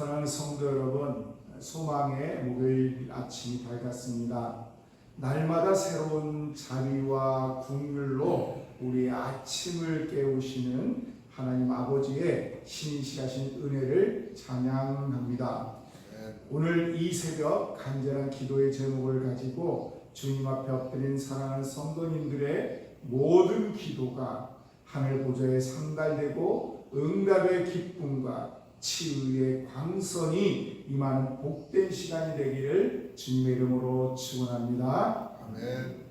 사랑하는 성도 여러분, 소망의 목요일 아침이 밝았습니다. 날마다 새로운 자비와 긍휼로 우리의 아침을 깨우시는 하나님 아버지의 신실하신 은혜를 찬양합니다. 오늘 이 새벽 간절한 기도의 제목을 가지고 주님 앞에 엎드린 사랑하는 성도님들의 모든 기도가 하늘 보좌에 상달되고 응답의 기쁨과 치유의 광선이 임하는 복된 시간이 되기를 주님의 이름으로 축원합니다. 아멘.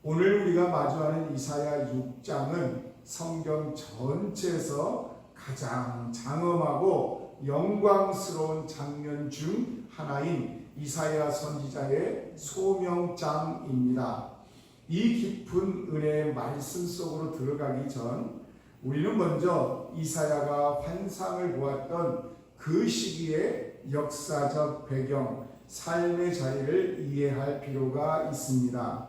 오늘 우리가 마주하는 이사야 6장은 성경 전체에서 가장 장엄하고 영광스러운 장면 중 하나인 이사야 선지자의 소명장입니다. 이 깊은 은혜의 말씀 속으로 들어가기 전 우리는 먼저 이사야가 환상을 보았던 그 시기의 역사적 배경, 삶의 자리를 이해할 필요가 있습니다.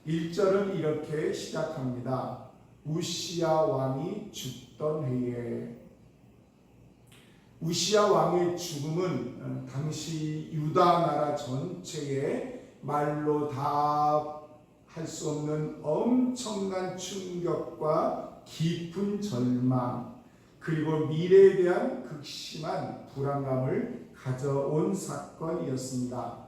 1절은 이렇게 시작합니다. 우시야 왕이 죽던 해에. 우시야 왕의 죽음은 당시 유다 나라 전체에 말로 다 할 수 없는 엄청난 충격과 깊은 절망, 그리고 미래에 대한 극심한 불안감을 가져온 사건이었습니다.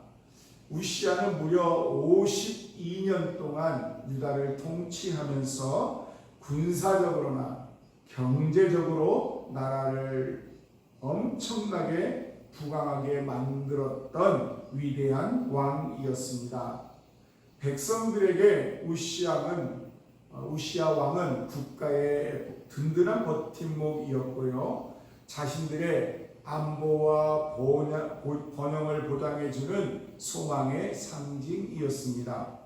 우시야는 무려 52년 동안 유다를 통치하면서 군사적으로나 경제적으로 나라를 엄청나게 부강하게 만들었던 위대한 왕이었습니다. 백성들에게 우시야 왕은 국가의 든든한 버팀목이었고요. 자신들의 안보와 번영을 보장해주는 소망의 상징이었습니다.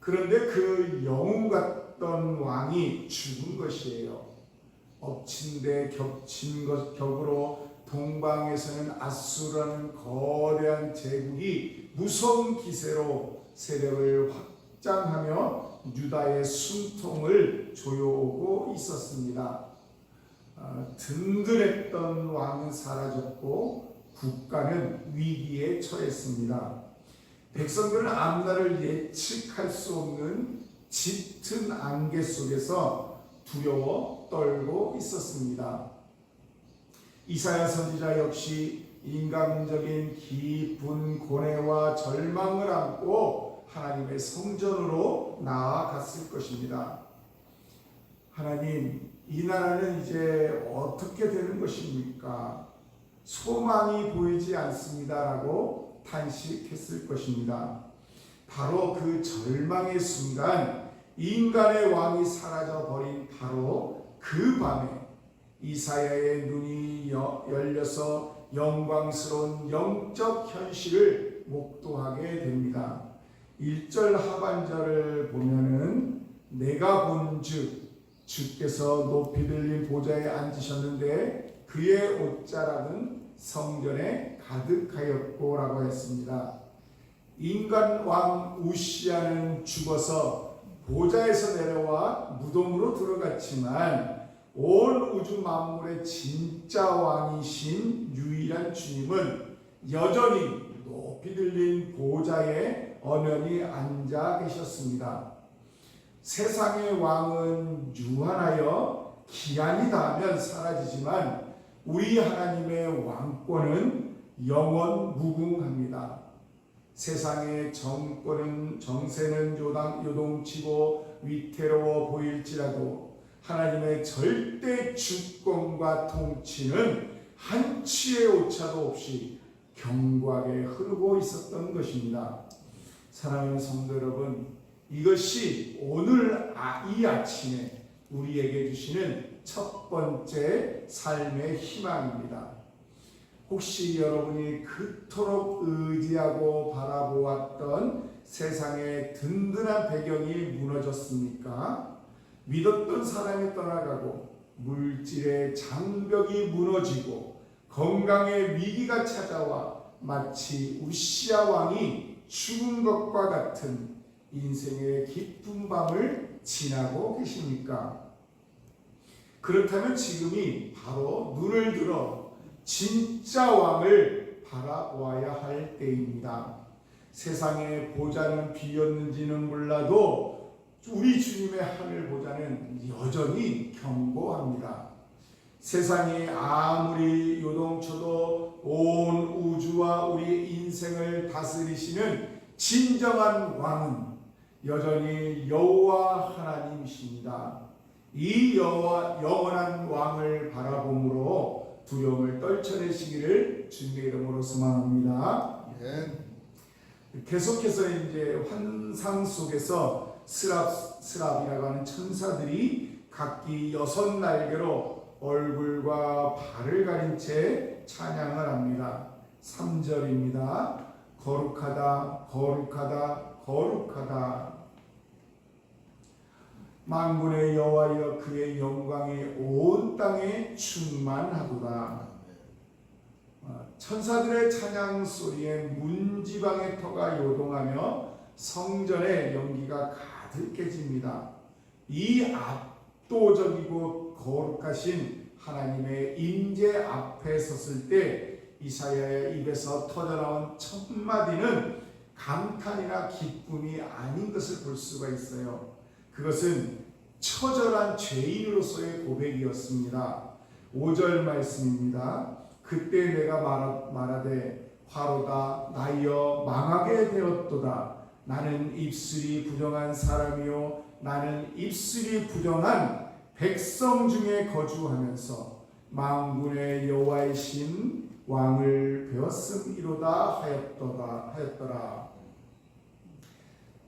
그런데 그 영웅 같던 왕이 죽은 것이에요. 엎친 데 겹친 격으로 동방에서는 아수르라는 거대한 제국이 무서운 기세로 세력을 확장하며 유다의 숨통을 조여오고 있었습니다. 든든했던 왕은 사라졌고 국가는 위기에 처했습니다. 백성들은 앞날을 예측할 수 없는 짙은 안개 속에서 두려워 떨고 있었습니다. 이사야 선지자 역시 인간적인 깊은 고뇌와 절망을 안고 하나님의 성전으로 나아갔을 것입니다. 하나님, 이 나라는 이제 어떻게 되는 것입니까? 소망이 보이지 않습니다라고 탄식했을 것입니다. 바로 그 절망의 순간 인간의 왕이 사라져 버린 바로 그 밤에 이사야의 눈이 열려서 영광스러운 영적 현실을 목도하게 됩니다. 1절 하반절을 보면은 내가 본즉 주께서 높이 들린 보좌에 앉으셨는데 그의 옷자락은 성전에 가득하였고 라고 했습니다. 인간 왕 우시야는 죽어서 보좌에서 내려와 무덤으로 들어갔지만 온 우주 만물의 진짜 왕이신 유일한 주님은 여전히 높이 들린 보좌에 엄연히 앉아 계셨습니다. 세상의 왕은 유한하여 기한이 닿으면 사라지지만 우리 하나님의 왕권은 영원 무궁합니다. 세상의 정세는 요동치고 위태로워 보일지라도 하나님의 절대 주권과 통치는 한치의 오차도 없이 견고하게 흐르고 있었던 것입니다. 사랑하는 성도 여러분, 이것이 오늘 이 아침에 우리에게 주시는 첫 번째 삶의 희망입니다. 혹시 여러분이 그토록 의지하고 바라보았던 세상의 든든한 배경이 무너졌습니까? 믿었던 사람이 떠나가고 물질의 장벽이 무너지고 건강의 위기가 찾아와 마치 우시야 왕이 죽은 것과 같은 인생의 깊은 밤을 지나고 계십니까? 그렇다면 지금이 바로 눈을 들어 진짜 왕을 바라보아야 할 때입니다. 세상의 보좌는 비었는지는 몰라도 우리 주님의 하늘 보좌는 여전히 견고합니다. 세상이 아무리 요동쳐도 온 우주와 우리의 인생을 다스리시는 진정한 왕은 여전히 여호와 하나님이십니다. 이 여호와 영원한 왕을 바라봄으로 두려움을 떨쳐내시기를 주님의 이름으로 소망합니다. 계속해서 이제 환상 속에서 스랍이라고 하는 천사들이 각기 6날개로 얼굴과 발을 가린 채 찬양을 합니다. 3절입니다. 거룩하다 거룩하다 거룩하다. 만군의 여호와여 그의 영광이 온 땅에 충만하도다. 천사들의 찬양 소리에 문지방의 터가 요동하며 성전의 연기가 가득해집니다. 이 압도적이고 거룩하신 하나님의 임재 앞에 섰을 때 이사야의 입에서 터져나온 첫 마디는 감탄이나 기쁨이 아닌 것을 볼 수가 있어요. 그것은 처절한 죄인으로서의 고백이었습니다. 5절 말씀입니다. 그때 내가 말하되 화로다 나이여 망하게 되었도다. 나는 입술이 부정한 사람이요 나는 입술이 부정한 백성 중에 거주하면서 만군의 여호와이신 왕을 배웠음이로다 하였더라.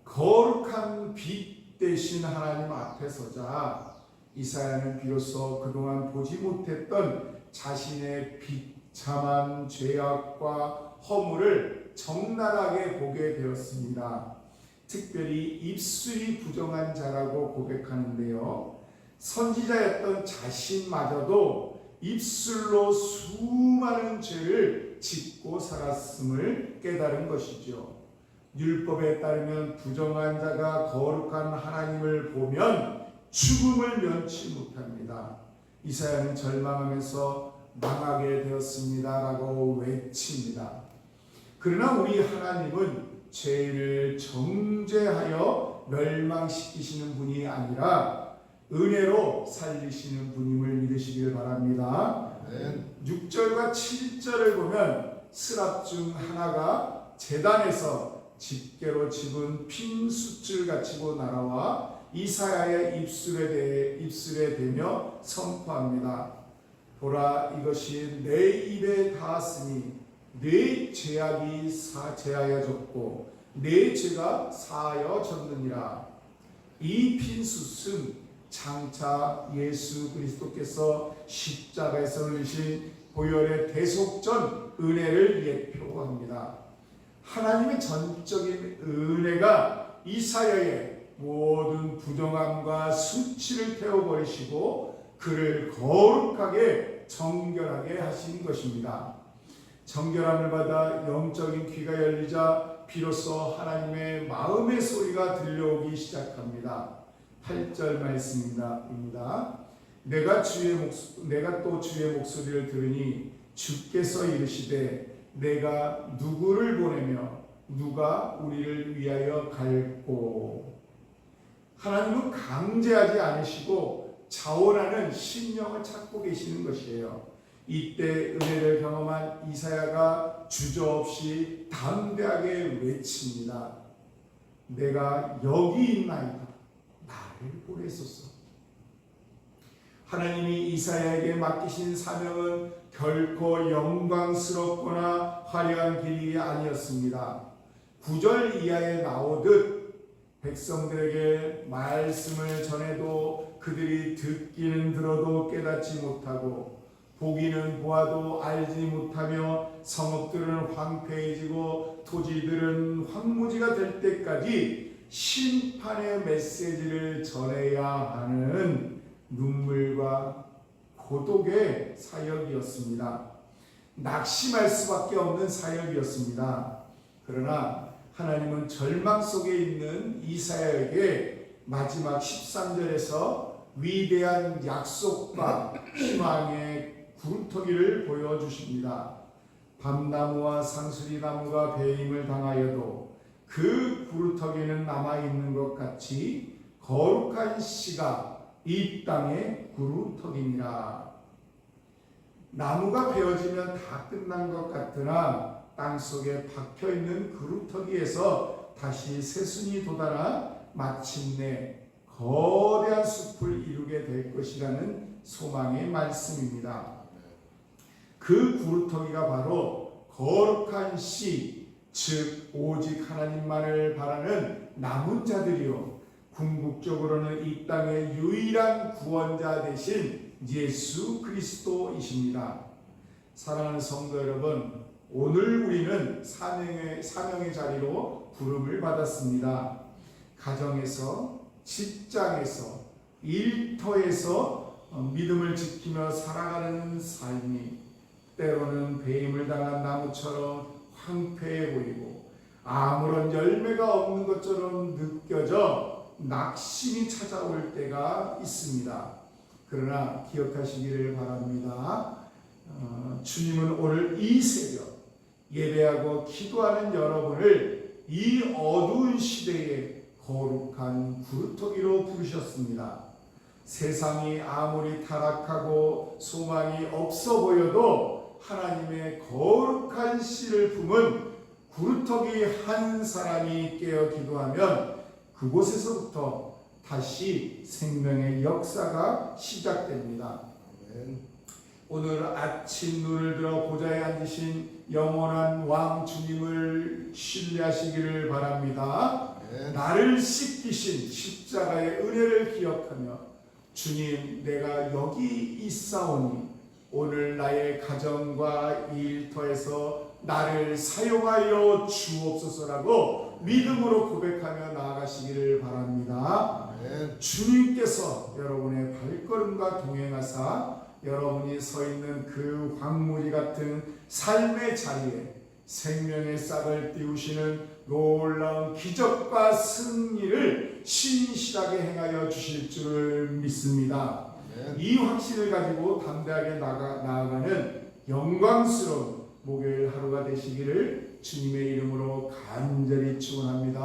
거룩한 빛 되신 하나님 앞에 서자 이사야는 비로소 그동안 보지 못했던 자신의 비참한 죄악과 허물을 적나라하게 보게 되었습니다. 특별히 입술이 부정한 자라고 고백하는데요. 선지자였던 자신마저도 입술로 수많은 죄를 짓고 살았음을 깨달은 것이죠. 율법에 따르면 부정한 자가 거룩한 하나님을 보면 죽음을 면치 못합니다. 이사야는 절망하면서 망하게 되었습니다 라고 외칩니다. 그러나 우리 하나님은 죄를 정죄하여 멸망시키시는 분이 아니라 은혜로 살리시는 분임을 믿으시길 바랍니다. 6절과 7절을 보면 스랍 중 하나가 제단에서 집게로 집은 핀 숫줄 갖추고 날아와 이사야의 입술에 대며 선포합니다. 보라 이것이 내 입에 닿았으니 내 죄악이 제하여졌고 내 죄가 사하여졌느니라. 이 핀 숫은 장차 예수 그리스도께서 십자가에서 흘리신 보혈의 대속전 은혜를 예표합니다. 하나님의 전적인 은혜가 이사야의 모든 부정함과 수치를 태워버리시고 그를 거룩하게 정결하게 하신 것입니다. 정결함을 받아 영적인 귀가 열리자 비로소 하나님의 마음의 소리가 들려오기 시작합니다. 8절 말씀입니다. 내가 또 주의 목소리를 들으니 주께서 이르시되 내가 누구를 보내며 누가 우리를 위하여 갈꼬. 하나님은 강제하지 않으시고 자원하는 심령을 찾고 계시는 것이에요. 이때 은혜를 경험한 이사야가 주저없이 담대하게 외칩니다. 내가 여기 있나이다. 나를 보내소서. 하나님이 이사야에게 맡기신 사명은 결코 영광스럽거나 화려한 길이 아니었습니다. 9절 이하에 나오듯 백성들에게 말씀을 전해도 그들이 듣기는 들어도 깨닫지 못하고 보기는 보아도 알지 못하며 성읍들은 황폐해지고 토지들은 황무지가 될 때까지 심판의 메시지를 전해야 하는 눈물과 고독의 사역이었습니다. 낙심할 수밖에 없는 사역이었습니다. 그러나 하나님은 절망 속에 있는 이사야에게 마지막 13절에서 위대한 약속과 희망의 구루터기를 보여주십니다. 밤나무와 상수리나무가 배임을 당하여도 그 구루터기는 남아있는 것 같이 거룩한 씨가 이 땅의 구루터기니라. 나무가 베어지면 다 끝난 것 같으나 땅속에 박혀있는 구루터기에서 다시 새순이 돋아나 마침내 거대한 숲을 이루게 될 것이라는 소망의 말씀입니다. 그 구루터기가 바로 거룩한 씨, 즉 오직 하나님만을 바라는 남은 자들이요, 궁극적으로는 이 땅의 유일한 구원자 되신 예수 그리스도이십니다. 사랑하는 성도 여러분, 오늘 우리는 사명의 자리로 부름을 받았습니다. 가정에서, 직장에서, 일터에서 믿음을 지키며 살아가는 삶이 때로는 배임을 당한 나무처럼 황폐해 보이고 아무런 열매가 없는 것처럼 느껴져 낙심이 찾아올 때가 있습니다. 그러나 기억하시기를 바랍니다. 주님은 오늘 이 새벽 예배하고 기도하는 여러분을 이 어두운 시대에 거룩한 구루터기로 부르셨습니다. 세상이 아무리 타락하고 소망이 없어 보여도 하나님의 거룩한 씨를 품은 구루터기 한 사람이 깨어 기도하면 그곳에서부터 다시 생명의 역사가 시작됩니다. 오늘 아침 눈을 들어 보좌에 앉으신 영원한 왕 주님을 신뢰하시기를 바랍니다. 나를 씻기신 십자가의 은혜를 기억하며 주님, 내가 여기 있사오니 오늘 나의 가정과 일터에서 나를 사용하여 주옵소서라고 믿음으로 고백하며 나아가시기를 바랍니다. 주님께서 여러분의 발걸음과 동행하사 여러분이 서 있는 그 황무지 같은 삶의 자리에 생명의 싹을 띄우시는 놀라운 기적과 승리를 신실하게 행하여 주실 줄을 믿습니다. 이 확신을 가지고 담대하게 나아가는 영광스러운 목요일 하루가 되시기를 주님의 이름으로 간절히 축원합니다.